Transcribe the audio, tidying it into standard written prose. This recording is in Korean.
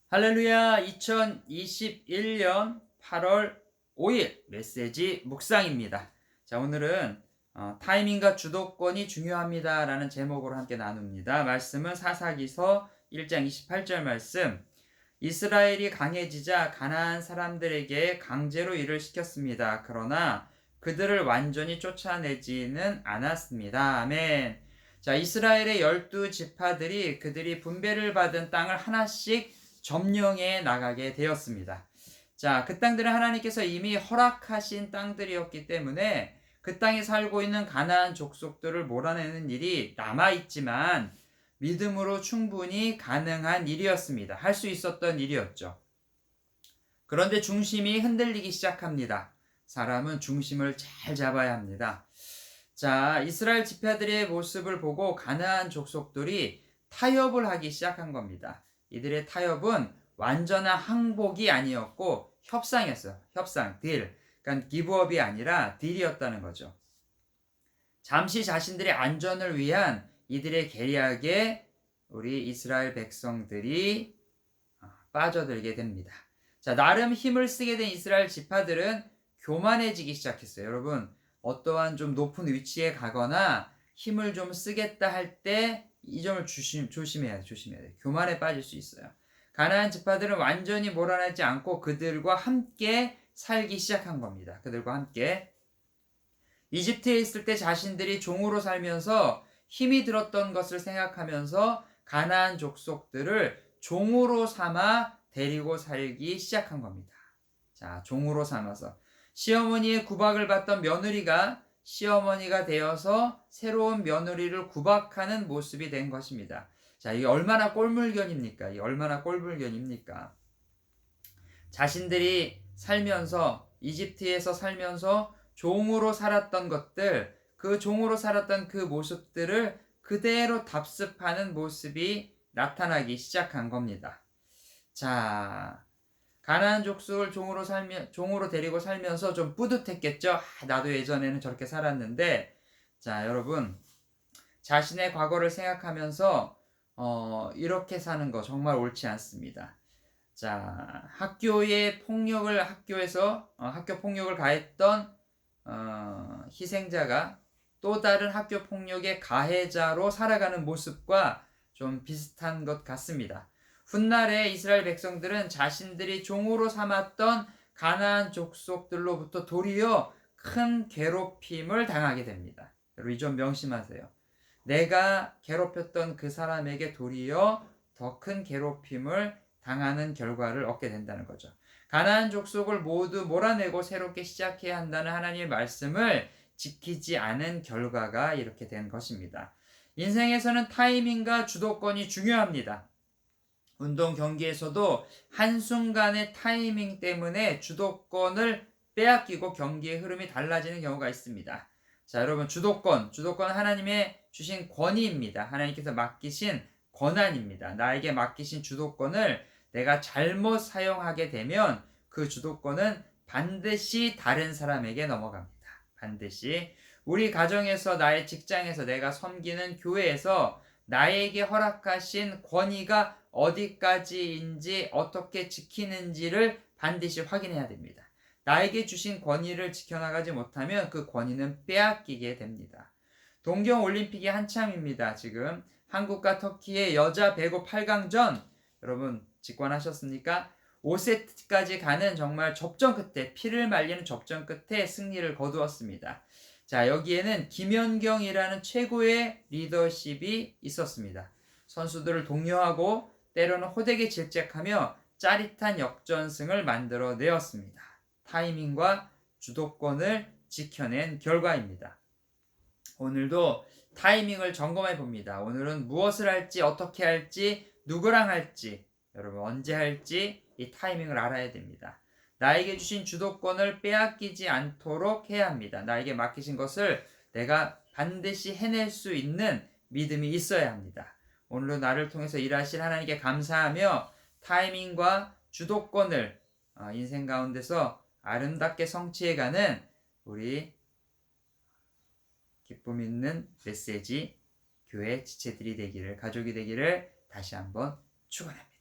할렐루야. 2021년 8월 5일 메시지 묵상입니다. 자, 오늘은 타이밍과 주도권이 중요합니다 라는 제목으로 함께 나눕니다. 말씀은 사사기서 1장 28절 말씀. 이스라엘이 강해지자 가나안 사람들에게 강제로 일을 시켰습니다. 그러나 그들을 완전히 쫓아내지는 않았습니다. 아멘. 자, 이스라엘의 12지파들이 그들이 분배를 받은 땅을 하나씩 점령해 나가게 되었습니다. 자, 그 땅들은 하나님께서 이미 허락하신 땅들이었기 때문에 그 땅에 살고 있는 가나안 족속들을 몰아내는 일이 남아있지만 믿음으로 충분히 가능한 일이었습니다. 할 수 있었던 일이었죠. 그런데 중심이 흔들리기 시작합니다. 사람은 중심을 잘 잡아야 합니다. 자, 이스라엘 지파들의 모습을 보고 가나안 족속들이 타협을 하기 시작한 겁니다. 이들의 타협은 완전한 항복이 아니었고 협상이었어요. 협상, 딜. 그러니까 기브업이 아니라 딜이었다는 거죠. 잠시 자신들의 안전을 위한 이들의 계략에 우리 이스라엘 백성들이 빠져들게 됩니다. 자, 나름 힘을 쓰게 된 이스라엘 지파들은 교만해지기 시작했어요. 여러분, 어떠한 좀 높은 위치에 가거나 힘을 좀 쓰겠다 할 때 이 점을 조심해야 돼요. 교만에 빠질 수 있어요. 가나안 지파들은 완전히 몰아내지 않고 그들과 함께 살기 시작한 겁니다. 그들과 함께. 이집트에 있을 때 자신들이 종으로 살면서 힘이 들었던 것을 생각하면서 가나안 족속들을 종으로 삼아 데리고 살기 시작한 겁니다. 자, 종으로 삼아서. 시어머니의 구박을 받던 며느리가 시어머니가 되어서 새로운 며느리를 구박하는 모습이 된 것입니다. 자, 이게 얼마나 꼴물견입니까? 자신들이 살면서, 이집트에서 살면서 종으로 살았던 것들, 그 종으로 살았던 그 모습들을 그대로 답습하는 모습이 나타나기 시작한 겁니다. 자, 가나안 족속을 종으로 데리고 살면서 좀 뿌듯했겠죠? 나도 예전에는 저렇게 살았는데, 자, 여러분, 자신의 과거를 생각하면서, 이렇게 사는 거 정말 옳지 않습니다. 자, 학교 폭력을 가했던, 희생자가 또 다른 학교 폭력의 가해자로 살아가는 모습과 좀 비슷한 것 같습니다. 훗날에 이스라엘 백성들은 자신들이 종으로 삼았던 가나안 족속들로부터 도리어 큰 괴롭힘을 당하게 됩니다. 여러분, 이 점 명심하세요. 내가 괴롭혔던 그 사람에게 도리어 더 큰 괴롭힘을 당하는 결과를 얻게 된다는 거죠. 가나안 족속을 모두 몰아내고 새롭게 시작해야 한다는 하나님의 말씀을 지키지 않은 결과가 이렇게 된 것입니다. 인생에서는 타이밍과 주도권이 중요합니다. 운동 경기에서도 한순간의 타이밍 때문에 주도권을 빼앗기고 경기의 흐름이 달라지는 경우가 있습니다. 자, 여러분, 주도권 하나님의 주신 권위입니다. 하나님께서 맡기신 권한입니다. 나에게 맡기신 주도권을 내가 잘못 사용하게 되면 그 주도권은 반드시 다른 사람에게 넘어갑니다. 반드시. 우리 가정에서, 나의 직장에서, 내가 섬기는 교회에서 나에게 허락하신 권위가 어디까지인지, 어떻게 지키는지를 반드시 확인해야 됩니다. 나에게 주신 권위를 지켜나가지 못하면 그 권위는 빼앗기게 됩니다. 동경올림픽이 한참입니다. 지금 한국과 터키의 여자 배구 8강전, 여러분 직관하셨습니까? 5세트까지 가는 정말 접전 끝에, 피를 말리는 접전 끝에 승리를 거두었습니다. 자, 여기에는 김연경이라는 최고의 리더십이 있었습니다. 선수들을 독려하고 때로는 호되게 질책하며 짜릿한 역전승을 만들어내었습니다. 타이밍과 주도권을 지켜낸 결과입니다. 오늘도 타이밍을 점검해 봅니다. 오늘은 무엇을 할지, 어떻게 할지, 누구랑 할지, 여러분 언제 할지 이 타이밍을 알아야 됩니다. 나에게 주신 주도권을 빼앗기지 않도록 해야 합니다. 나에게 맡기신 것을 내가 반드시 해낼 수 있는 믿음이 있어야 합니다. 오늘도 나를 통해서 일하실 하나님께 감사하며 타이밍과 주도권을 인생 가운데서 아름답게 성취해가는 우리 기쁨 있는 메시지 교회 지체들이 되기를, 가족이 되기를 다시 한번 축원합니다.